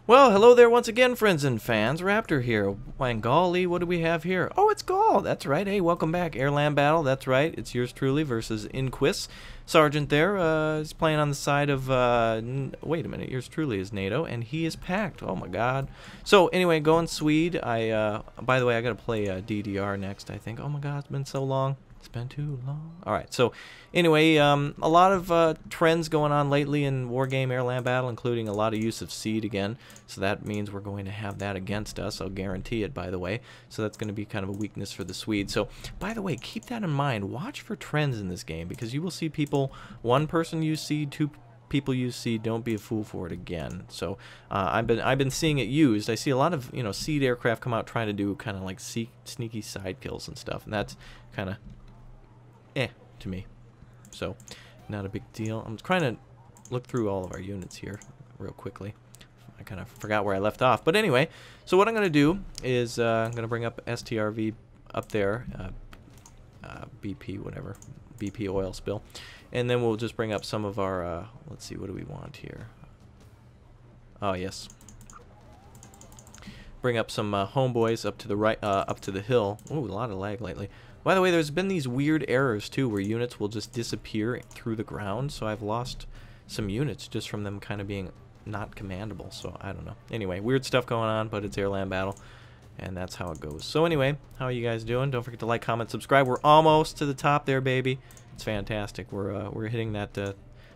Well, hello there once again, friends and fans. Raptor here. And Gol-lie, what do we have here? Oh, it's Gol. That's right. Hey, welcome back. AirLand battle. That's right. It's yours truly versus Inquis. Sergeant there is playing on the side of, wait a minute, yours truly is NATO, and he is packed. Oh my god. So, anyway, going Swede. By the way, I gotta play DDR next, I think. Oh my god, it's been so long. It's been too long. Alright, so anyway, a lot of trends going on lately in Wargame AirLand battle, including a lot of use of seed again. So that means we're going to have that against us. I'll guarantee it, by the way. So that's going to be kind of a weakness for the Swedes. So, by the way, keep that in mind. Watch for trends in this game, because you will see people, one person use seed, two people use seed. Don't be a fool for it again. So I've been seeing it used. I see a lot of seed aircraft come out trying to do kind of like sneaky side kills and stuff, and that's kind of to me. So not a big deal. I'm trying to look through all of our units here real quickly. I kind of forgot where I left off, but anyway, so what I'm going to do is I'm going to bring up STRV up there, BP whatever, BP oil spill, and then we'll just bring up some of our let's see, what do we want here? Oh yes, bring up some homeboys up to the right, up to the hill. Ooh, a lot of lag lately. By the way, there's been these weird errors too where units will just disappear through the ground, so I've lost some units just from them kind of being not commandable, so I don't know. Anyway, weird stuff going on, but it's AirLand battle, and that's how it goes. So anyway, how are you guys doing? Don't forget to like, comment, subscribe. We're almost to the top there, baby. It's fantastic. We're hitting that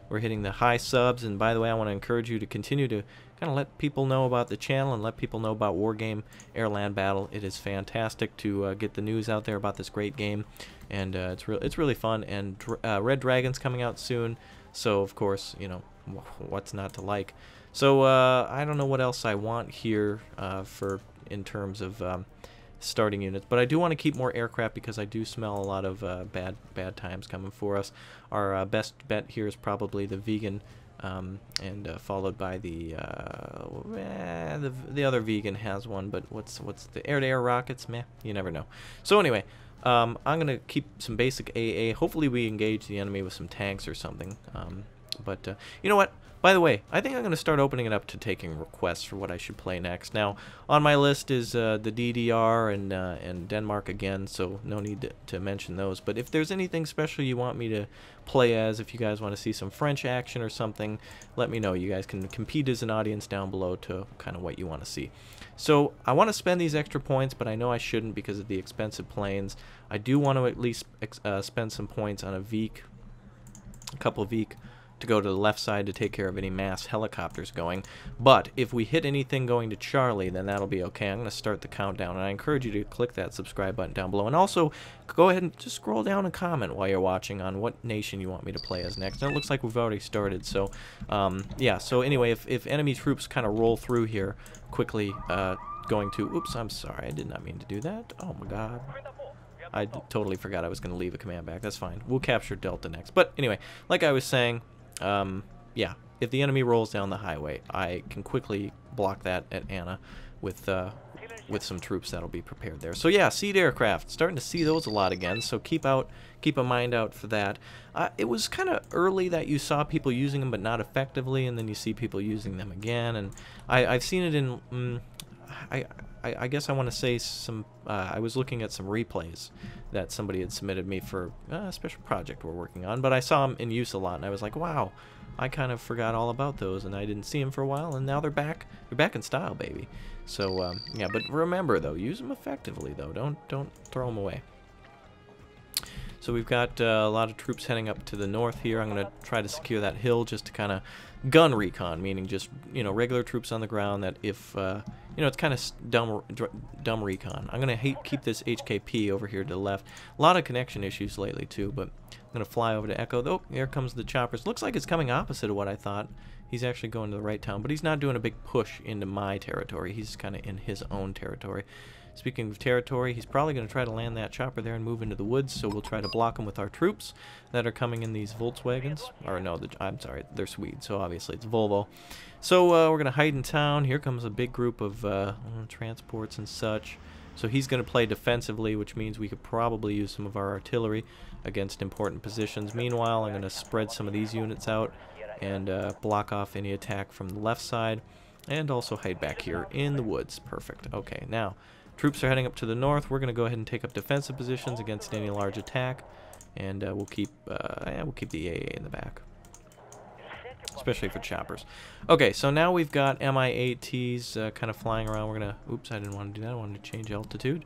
we're hitting the high subs, and by the way, I want to encourage you to continue to kind of let people know about the channel and let people know about Wargame AirLand battle. It is fantastic to get the news out there about this great game, and it's really fun. And Red Dragon's coming out soon, so of course, what's not to like. So I don't know what else I want here in terms of starting units, but I do want to keep more aircraft because I do smell a lot of bad times coming for us. Our best bet here is probably the vegan, and followed by the other vegan has one, but what's the air-to-air rockets? Meh, you never know. So anyway, I'm gonna keep some basic AA. Hopefully we engage the enemy with some tanks or something. But you know what? By the way, I think I'm going to start opening it up to taking requests for what I should play next. Now, on my list is the DDR and Denmark again, so no need to mention those. But if there's anything special you want me to play as, if you guys want to see some French action or something, let me know. You guys can compete as an audience down below to kind of what you want to see. So I want to spend these extra points, but I know I shouldn't because of the expensive planes. I do want to at least spend some points on a Veek, a couple of Veek, to go to the left side to take care of any mass helicopters going. But if we hit anything going to Charlie, then that'll be okay. I'm going to start the countdown, and I encourage you to click that subscribe button down below. And also, go ahead and just scroll down and comment while you're watching on what nation you want me to play as next. And it looks like we've already started, so yeah. So anyway, if enemy troops kind of roll through here quickly, going to... Oops, I'm sorry. I did not mean to do that. Oh my god. I totally forgot I was going to leave a command back. That's fine. We'll capture Delta next. But anyway, like I was saying... yeah, if the enemy rolls down the highway, I can quickly block that at Anna with some troops that'll be prepared there. So yeah, seed aircraft, starting to see those a lot again, so keep a mind out for that. It was kind of early that you saw people using them but not effectively, and then you see people using them again, and I've seen it in I guess I want to say some I was looking at some replays that somebody had submitted me for a special project we're working on, but I saw them in use a lot, and I was like, wow, I kind of forgot all about those, and I didn't see them for a while, and now they're back in style, baby. So yeah, but remember though, use them effectively though, don't throw them away. So we've got a lot of troops heading up to the north here. I'm going to try to secure that hill just to kind of gun recon, meaning just, regular troops on the ground that if, it's kind of dumb recon. I'm going to keep this HKP over here to the left. A lot of connection issues lately too, but I'm going to fly over to Echo. Oh, here comes the choppers. Looks like it's coming opposite of what I thought. He's actually going to the right town, but he's not doing a big push into my territory. He's kind of in his own territory. Speaking of territory, he's probably going to try to land that chopper there and move into the woods, so we'll try to block him with our troops that are coming in these Volkswagens. Or no, I'm sorry, they're Swede, so obviously it's Volvo. So we're going to hide in town. Here comes a big group of transports and such. So he's going to play defensively, which means we could probably use some of our artillery against important positions. Meanwhile, I'm going to spread some of these units out and block off any attack from the left side. And also hide back here in the woods. Perfect. Okay, now troops are heading up to the north. We're going to go ahead and take up defensive positions against any large attack, and we'll keep the AA in the back, especially for choppers. Okay, so now we've got Mi-8Ts kind of flying around. We're gonna. Oops, I didn't want to do that. I wanted to change altitude.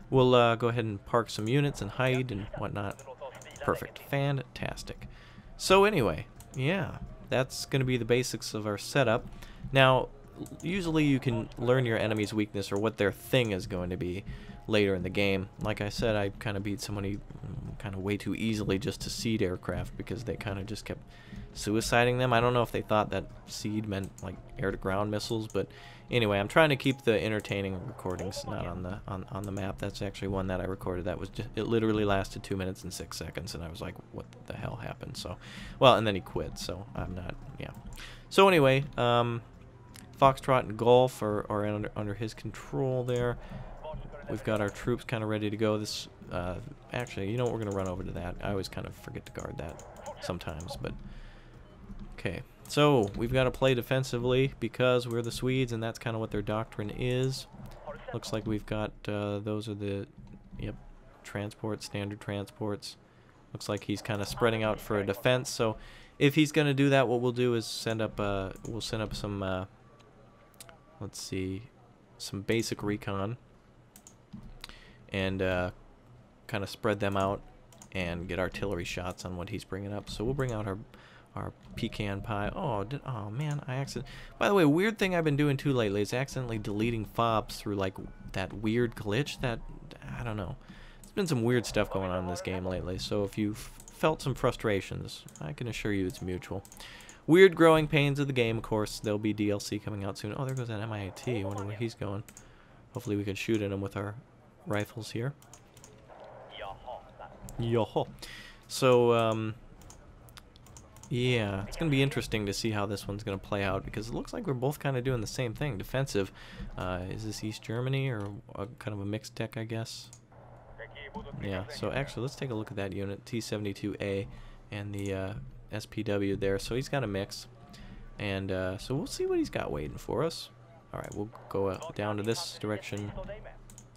We'll go ahead and park some units and hide and whatnot. Perfect. Fantastic. So anyway, yeah, that's gonna be the basics of our setup. Now, usually you can learn your enemy's weakness or what their thing is going to be later in the game. Like I said, I kind of beat somebody kind of way too easily just to seed aircraft because they kind of just kept suiciding them. I don't know if they thought that seed meant like air-to-ground missiles, but anyway, I'm trying to keep the entertaining recordings not on the map. That's actually one that I recorded that was just, it literally lasted 2 minutes and 6 seconds, and I was like, what the hell happened? So, well, and then he quit, so I'm not, yeah. So anyway, Foxtrot and Golf are under his control there. We've got our troops kind of ready to go. This, actually, you know what, we're going to run over to that. I always kind of forget to guard that sometimes, but okay. So, we've got to play defensively because we're the Swedes, and that's kind of what their doctrine is. Looks like we've got, those are the, yep, transports, standard transports. Looks like he's kind of spreading out for a defense, so if he's going to do that, what we'll do is send up, we'll send up some, let's see, some basic recon, and kind of spread them out and get artillery shots on what he's bringing up. So we'll bring out our pecan pie. Oh, oh man, by the way, weird thing I've been doing too lately is accidentally deleting fobs through like that weird glitch that, I don't know. There's been some weird stuff going on in this game lately, so if you've felt some frustrations, I can assure you it's mutual. Weird growing pains of the game, of course. There'll be DLC coming out soon. Oh, there goes that Mi-8T. I wonder where he's going. Hopefully we can shoot at him with our rifles here. Yoho. So, yeah, it's going to be interesting to see how this one's going to play out because it looks like we're both kind of doing the same thing. Defensive. Is this East Germany or kind of a mixed deck, I guess? Yeah, so actually, let's take a look at that unit. T-72A and the SPW there. So he's got a mix. And so we'll see what he's got waiting for us. Alright, we'll go down to this direction.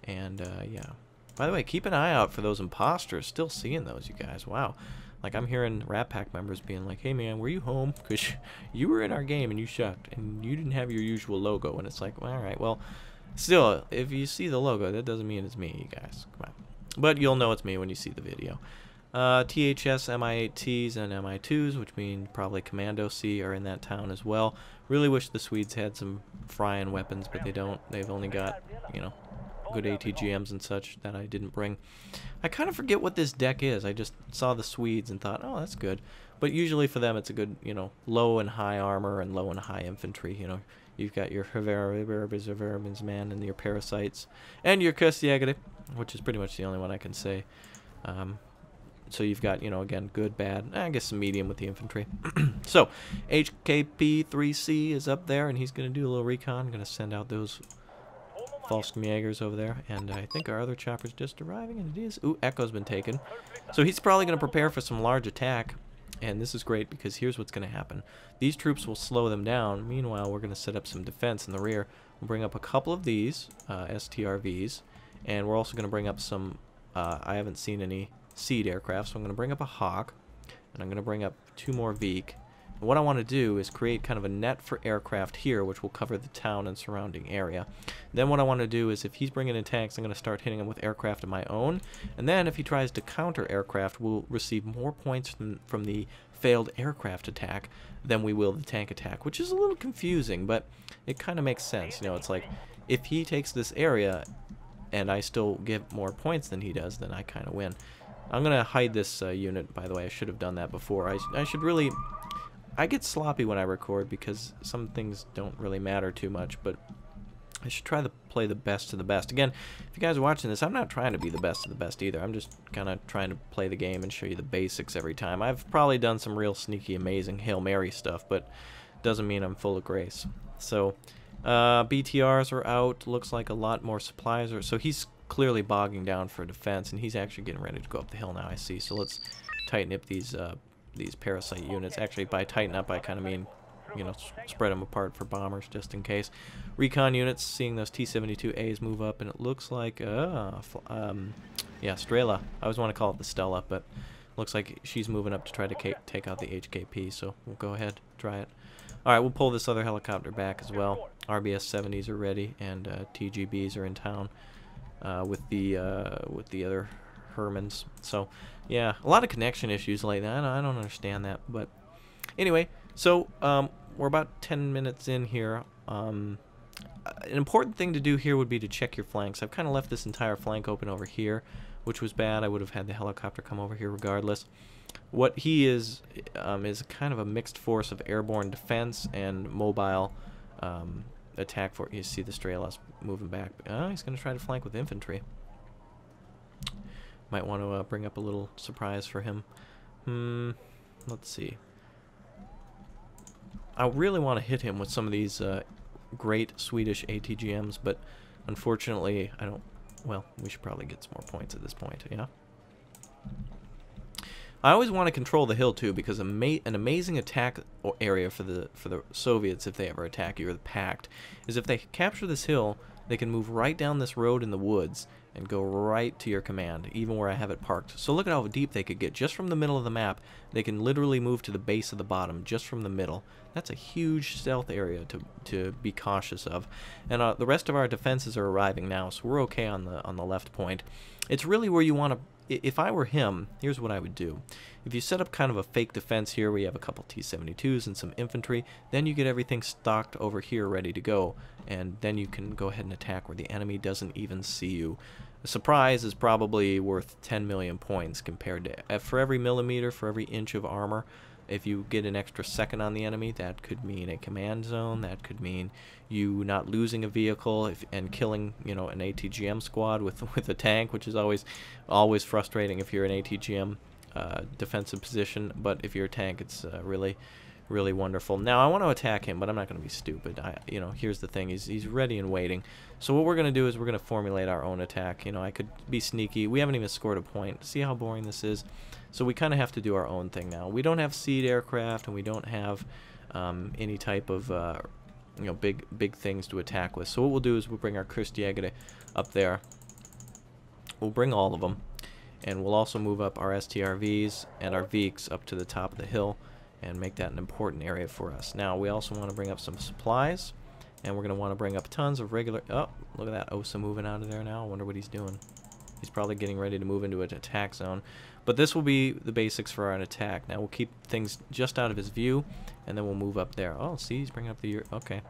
And, yeah. By the way, keep an eye out for those imposters. Still seeing those, you guys. Wow. Like, I'm hearing Rat Pack members being like, hey, man, were you home? Because you were in our game and you sucked. And you didn't have your usual logo. And it's like, well, alright, well, still, if you see the logo, that doesn't mean it's me, you guys. Come on. But you'll know it's me when you see the video. THS, Mi-8Ts, and Mi-2s, which mean probably Commando C, are in that town as well. Really wish the Swedes had some frying weapons, but they don't. They've only got, you know, good ATGMs and such that I didn't bring. I kind of forget what this deck is. I just saw the Swedes and thought, oh, that's good. But usually for them, it's a good, you know, low and high armor and low and high infantry. You know, you've got your Haverabis man and your Parasites and your Kustjägare, which is pretty much the only one I can say. So you've got, you know, again, good, bad, I guess some medium with the infantry. So, HKP-3C is up there, and he's going to do a little recon. Going to send out those Volksjägers over there, and I think our other chopper's just arriving, and it is. Ooh, Echo's been taken. So he's probably going to prepare for some large attack, and this is great because here's what's going to happen. These troops will slow them down. Meanwhile, we're going to set up some defense in the rear. We'll bring up a couple of these STRVs, and we're also going to bring up some, I haven't seen any seed aircraft, so I'm going to bring up a Hawk, and I'm going to bring up 2 more Veek. And what I want to do is create kind of a net for aircraft here, which will cover the town and surrounding area. Then what I want to do is, if he's bringing in tanks, I'm going to start hitting him with aircraft of my own, and then if he tries to counter aircraft, we'll receive more points from the failed aircraft attack than we will the tank attack, which is a little confusing, but it kind of makes sense. You know, it's like, if he takes this area and I still get more points than he does, then I kind of win. I'm going to hide this unit, by the way. I should have done that before. I should really... I get sloppy when I record because some things don't really matter too much, but I should try to play the best of the best. Again, if you guys are watching this, I'm not trying to be the best of the best either. I'm just kind of trying to play the game and show you the basics every time. I've probably done some real sneaky, amazing Hail Mary stuff, but doesn't mean I'm full of grace. So, BTRs are out. Looks like a lot more supplies are... So he's clearly bogging down for defense, and he's actually getting ready to go up the hill now, I see. So let's tighten up these parasite units. Actually, by tighten up, I kind of mean you know, spread them apart for bombers just in case. Recon units, seeing those T-72As move up, and it looks like, yeah, Strela. I always want to call it the Stella, but looks like she's moving up to try to take out the HKP, so we'll go ahead, try it. Alright, we'll pull this other helicopter back as well. RBS-70s are ready, and TGBs are in town with the other Hermans. So, yeah, a lot of connection issues like that. I don't understand that, but anyway, so we're about 10 minutes in here. An important thing to do here would be to check your flanks. I've kind of left this entire flank open over here, which was bad. I would have had the helicopter come over here regardless. What he is kind of a mixed force of airborne defense and mobile attack. For you see the Strela's moving back. He's going to try to flank with infantry. Might want to bring up a little surprise for him. Let's see. I really want to hit him with some of these great Swedish ATGMs, but unfortunately I don't. Well, we should probably get some more points at this point, yeah? I always want to control the hill too, because an amazing attack area for the Soviets, if they ever attack you, or the Pact, is if they capture this hill, they can move right down this road in the woods and go right to your command, even where I have it parked. So look at how deep they could get just from the middle of the map. They can literally move to the base of the bottom just from the middle. That's a huge stealth area to be cautious of. And the rest of our defenses are arriving now, so we're okay on the left point. It's really where you want to. If I were him, here's what I would do. If you set up kind of a fake defense here where you have a couple T-72s and some infantry, then you get everything stocked over here ready to go, and then you can go ahead and attack where the enemy doesn't even see you. A surprise is probably worth 10 million points compared to, for every millimeter, for every inch of armor. If you get an extra second on the enemy, that could mean a command zone. That could mean you not losing a vehicle and killing, you know, an ATGM squad with a tank, which is always frustrating if you're an ATGM defensive position. But if you're a tank, it's really wonderful. Now I want to attack him, but I'm not going to be stupid. You know, here's the thing: he's ready and waiting. So what we're going to do is we're going to formulate our own attack. You know, I could be sneaky. We haven't even scored a point. See how boring this is? So we kind of have to do our own thing now. We don't have seed aircraft, and we don't have any type of you know, big things to attack with. So what we'll do is we'll bring our Kurstjäger up there. We'll bring all of them, and we'll also move up our STRVs and our Veeks up to the top of the hill and make that an important area for us. Now we also want to bring up some supplies, and we're going to want to bring up tons of regular. Oh, look at that Osa moving out of there now. I wonder what he's doing. He's probably getting ready to move into an attack zone. But this will be the basics for our attack. Now we'll keep things just out of his view, and then we'll move up there. Oh, see, he's bringing up the. Okay.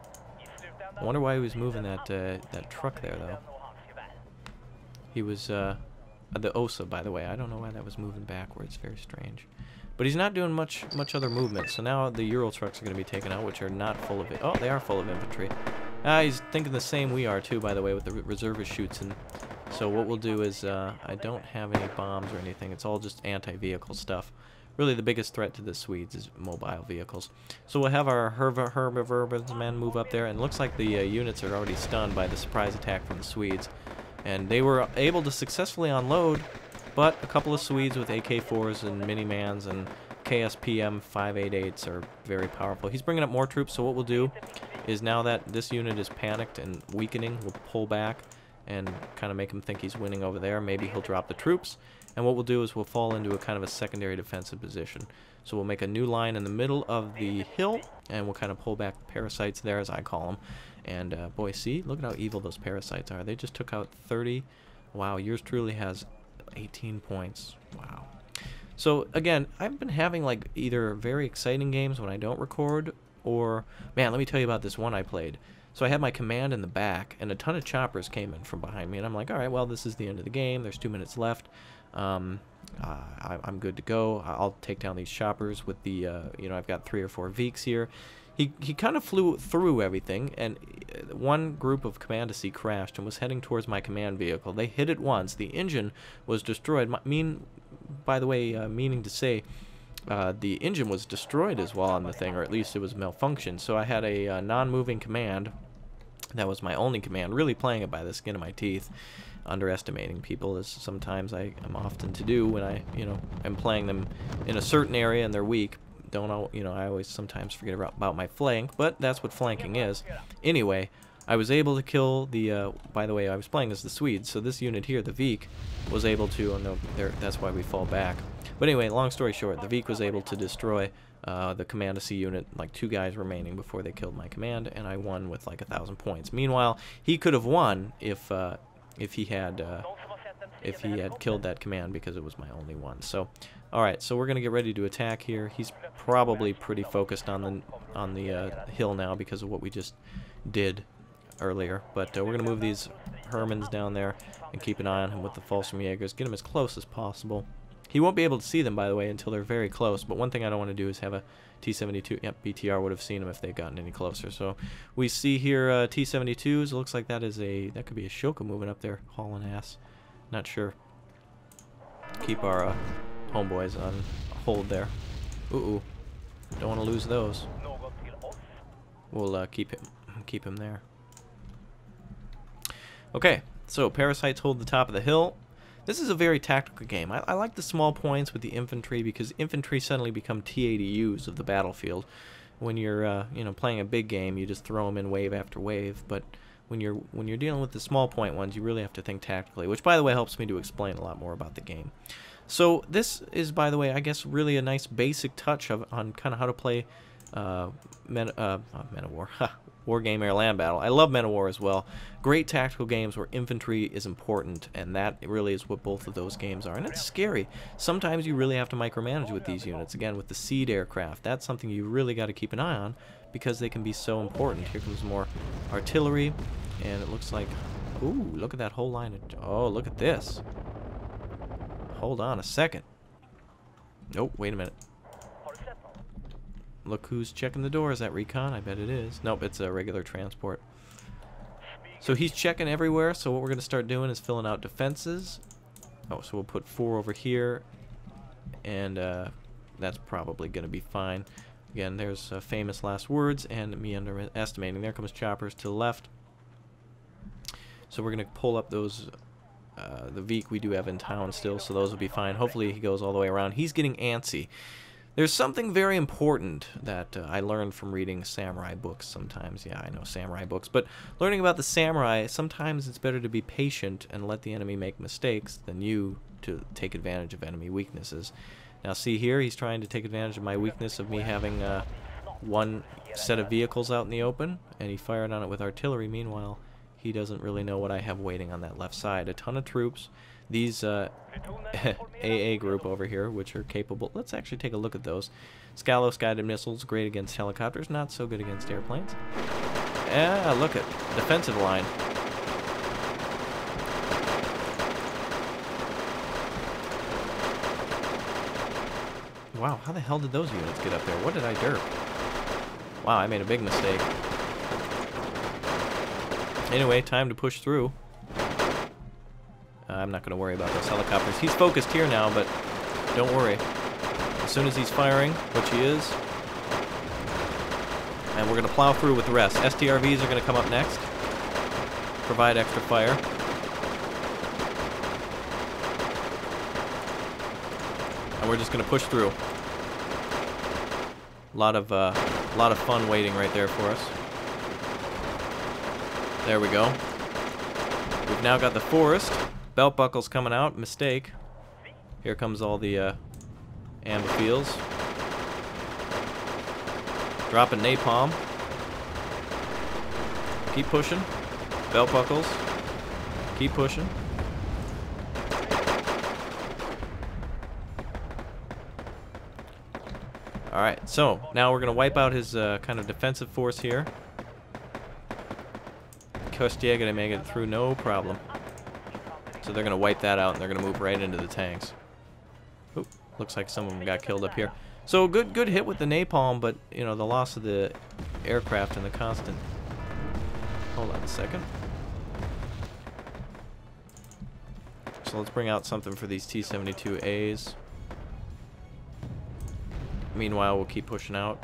I wonder why he was moving that truck there, though. He was the Osa, by the way. I don't know why that was moving backwards. Very strange. But he's not doing much other movement. So now the Ural trucks are going to be taken out, which are not full of it. Oh, they are full of infantry. He's thinking the same we are too, by the way, with the reservist shoots. And so what we'll do is I don't have any bombs or anything. It's all just anti-vehicle stuff. Really, the biggest threat to the Swedes is mobile vehicles. So we'll have our Herber's men move up there, and it looks like the units are already stunned by the surprise attack from the Swedes. And they were able to successfully unload, but a couple of Swedes with AK-4s and Minimans and KSPM 588s are very powerful. He's bringing up more troops, so what we'll do is now that this unit is panicked and weakening, we'll pull back and kind of make him think he's winning over there. Maybe he'll drop the troops, and what we'll do is we'll fall into a kind of a secondary defensive position. So we'll make a new line in the middle of the hill, and we'll kind of pull back the parasites there, as I call them. And boy, see, look at how evil those parasites are. They just took out 30. Wow, yours truly has 18 points. Wow. So again, I've been having like either very exciting games when I don't record, or man, let me tell you about this one I played. So I had my command in the back, and a ton of choppers came in from behind me, and I'm like, all right, well, this is the end of the game. There's 2 minutes left. I'm good to go. I'll take down these choppers with the, you know, I've got 3 or 4 Veeks here. He kind of flew through everything, and one group of Commandacy crashed and was heading towards my command vehicle. They hit it once. The engine was destroyed. By the way, meaning to say, the engine was destroyed as well on the thing, or at least it was malfunctioned. So I had a non-moving command. That was my only command. Really playing it by the skin of my teeth. Underestimating people, as sometimes I am often to do when I, you know, am playing them in a certain area and they're weak. you know, I always sometimes forget about my flank, but that's what flanking is. Anyway, I was able to kill the, by the way, I was playing as the Swedes, so this unit here, the V.A.Q, was able to, oh no, that's why we fall back. But anyway, long story short, the V.A.Q was able to destroy the Command C unit, like 2 guys remaining before they killed my command, and I won with like 1,000 points. Meanwhile, he could have won if he had killed that command, because it was my only one. So, all right, so we're gonna get ready to attack here. He's probably pretty focused on the hill now because of what we just did earlier. But we're gonna move these Hermans down there and keep an eye on him with the Fulsum Jaegers. Get him as close as possible. He won't be able to see them, by the way, until they're very close. But one thing I don't want to do is have a T-72. Yep, BTR would have seen them if they'd gotten any closer. So we see here T-72s. It looks like that could be a Shoka moving up there, hauling ass. Not sure. Keep our homeboys on hold there. Ooh, don't want to lose those. We'll keep him there. Okay, so parasites hold the top of the hill. This is a very tactical game. I like the small points with the infantry, because infantry suddenly become T-80Us of the battlefield. When you're you know, playing a big game, you just throw them in wave after wave. But when you're dealing with the small point ones, you really have to think tactically, which, by the way, helps me to explain a lot more about the game. So this is, by the way, I guess really a nice basic touch on kind of how to play Men-of-War. Wargame AirLand battle. I love Men-of-War as well. Great tactical games where infantry is important, and that really is what both of those games are. And it's scary. Sometimes you really have to micromanage with these units. Again, with the seed aircraft, that's something you really got to keep an eye on, because they can be so important. Here comes more artillery, and it looks like, ooh, look at that whole line of, oh, look at this. Hold on a second. Nope, wait a minute. Look who's checking the door. Is that recon? I bet it is. Nope, it's a regular transport. So he's checking everywhere, so what we're going to start doing is filling out defenses. Oh, so we'll put 4 over here, and that's probably going to be fine. Again, there's famous last words, and me underestimating. There comes choppers to the left. So we're going to pull up those, the V.A.Q we do have in town still, so those will be fine. Hopefully he goes all the way around. He's getting antsy. There's something very important that I learned from reading samurai books sometimes. Yeah, I know samurai books. But learning about the samurai, sometimes it's better to be patient and let the enemy make mistakes than you to take advantage of enemy weaknesses. Now see here, he's trying to take advantage of my weakness of me having one set of vehicles out in the open, and he fired on it with artillery. Meanwhile, he doesn't really know what I have waiting on that left side. A ton of troops. These AA group over here, which are capable. Let's actually take a look at those. Scalos guided missiles, great against helicopters, not so good against airplanes. Yeah, look at defensive line. Wow, how the hell did those units get up there? What did I derp? Wow, I made a big mistake. Anyway, time to push through. I'm not going to worry about those helicopters. He's focused here now, but don't worry. As soon as he's firing, which he is, and we're going to plow through with the rest. STRVs are going to come up next. Provide extra fire. And we're just going to push through. A lot of fun waiting right there for us. There we go. We've now got the forest. Belt buckles coming out. Mistake. Here comes all the amphibs. Dropping napalm. Keep pushing. Belt buckles. Keep pushing. Alright, so now we're going to wipe out his kind of defensive force here. Kostya going to make it through no problem. So they're going to wipe that out, and they're going to move right into the tanks. Oop, looks like some of them got killed up here. So good hit with the napalm, but you know, the loss of the aircraft and the constant. Hold on a second. So let's bring out something for these T-72As. Meanwhile, we'll keep pushing out.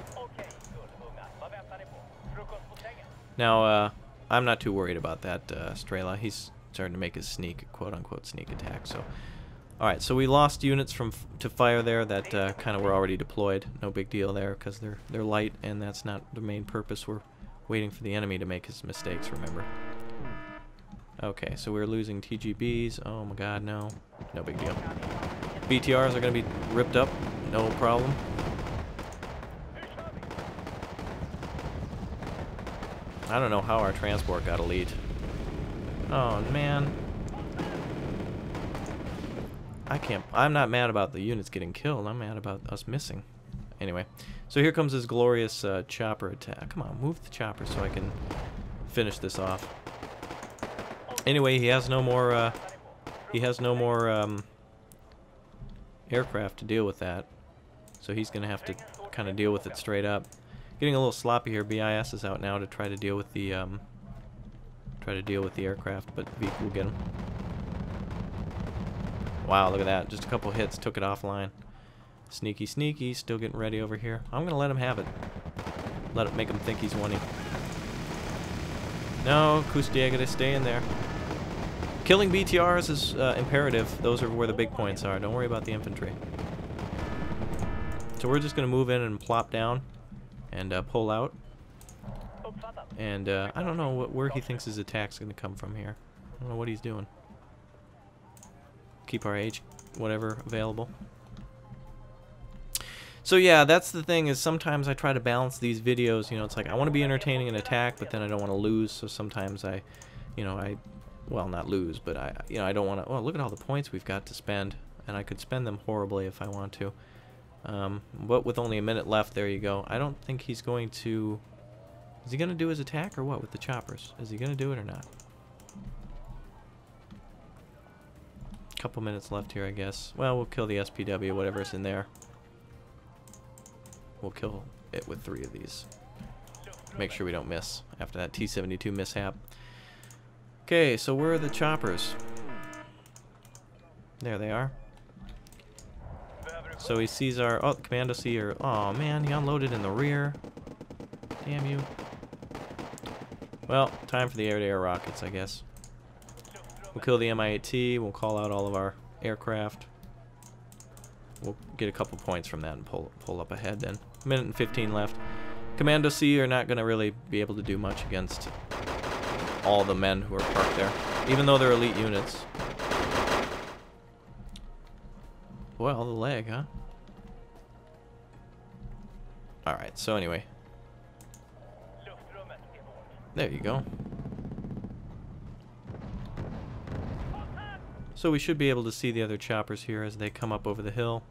Now, I'm not too worried about that Strela. He's starting to make his sneak, quote-unquote, sneak attack. So Alright, so we lost units to fire there that kind of were already deployed. No big deal there because they're light, and that's not the main purpose. We're waiting for the enemy to make his mistakes, remember. Okay, so we're losing TGBs. Oh my god, no. No big deal. BTRs are going to be ripped up. No problem. I don't know how our transport got elite. Oh, man. I'm not mad about the units getting killed. I'm mad about us missing. Anyway, so here comes this glorious chopper attack. Come on, move the chopper so I can finish this off. Anyway, he has no more aircraft to deal with that, so he's gonna have to kind of deal with it straight up. Getting a little sloppy here. BIS is out now to try to deal with the aircraft, but V will get him. Wow, look at that! Just a couple hits took it offline. Sneaky, sneaky. Still getting ready over here. I'm gonna let him have it. Let it make him think he's winning. No, Kustiega, stay in there. Killing BTRs is imperative. Those are where the big points are. Don't worry about the infantry. So we're just going to move in and plop down and pull out. And I don't know where he thinks his attack's going to come from here. I don't know what he's doing. Keep our H whatever available. So yeah, that's the thing, is sometimes I try to balance these videos. You know, it's like I want to be entertaining and attack, but then I don't want to lose. So sometimes well, not lose, but I don't want to. Oh, look at all the points we've got to spend, and I could spend them horribly if I want to. But with only a minute left, there you go. I don't think he's going to. Is he going to do his attack or what with the choppers? Is he going to do it or not? Couple minutes left here, I guess. Well, we'll kill the SPW, whatever's in there. We'll kill it with 3 of these. Make sure we don't miss after that T-72 mishap. Okay, so where are the choppers? There they are. So he sees our... Oh, the Commando C are... Oh, man, he unloaded in the rear. Damn you. Well, time for the air-to-air rockets, I guess. We'll kill the Mi-8T. We'll call out all of our aircraft. We'll get a couple points from that and pull up ahead then. A minute and 15 left. Commando C are not going to really be able to do much against all the men who are parked there, even though they're elite units. Well, the leg, huh? Alright, so anyway. There you go. So we should be able to see the other choppers here as they come up over the hill.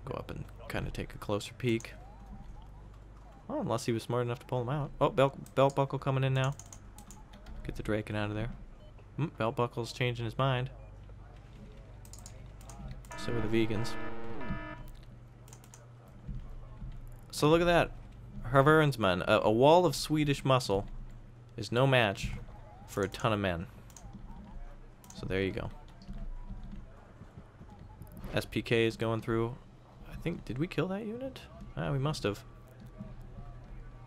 Go up and kind of take a closer peek. Oh, unless he was smart enough to pull them out. Oh, belt buckle coming in now. Get the Draken out of there. Belt buckle's changing his mind. So are the vegans. So look at that. Haverinsman. A wall of Swedish muscle is no match for a ton of men. So there you go. SPK is going through. I think, did we kill that unit? Ah, we must have.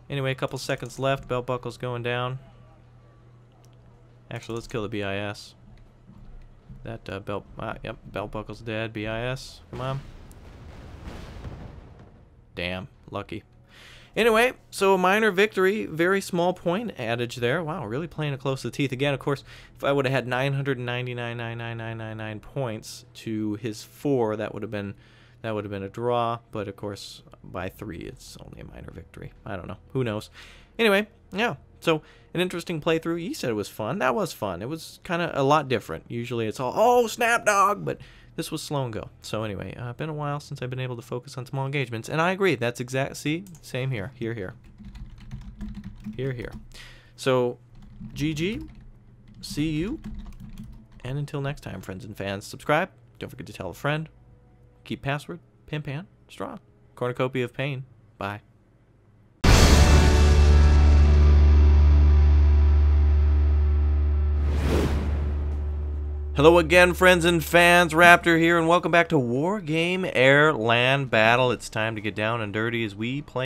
Anyway, a couple seconds left. Belt buckle's going down. Actually, let's kill the BIS. That yep, belt buckle's dead. BIS, come on. Damn, lucky. Anyway, so a minor victory, very small point adage there. Wow, really playing it close to the teeth. Again, of course, if I would have had 999,99999 points to his 4, that would have been a draw. But of course, by 3, it's only a minor victory. I don't know. Who knows? Anyway, yeah. So an interesting playthrough. You said it was fun. That was fun. It was kind of a lot different. Usually it's all, oh, snap dog, but this was slow and go. So anyway, been a while since I've been able to focus on small engagements, and I agree. That's exact. See, same here. Here. So, GG. See you, and until next time, friends and fans. Subscribe. Don't forget to tell a friend. Keep password. Pan strong. Cornucopia of pain. Bye. Hello again, friends and fans. Raptor here, and welcome back to Wargame AirLand Battle. It's time to get down and dirty as we play.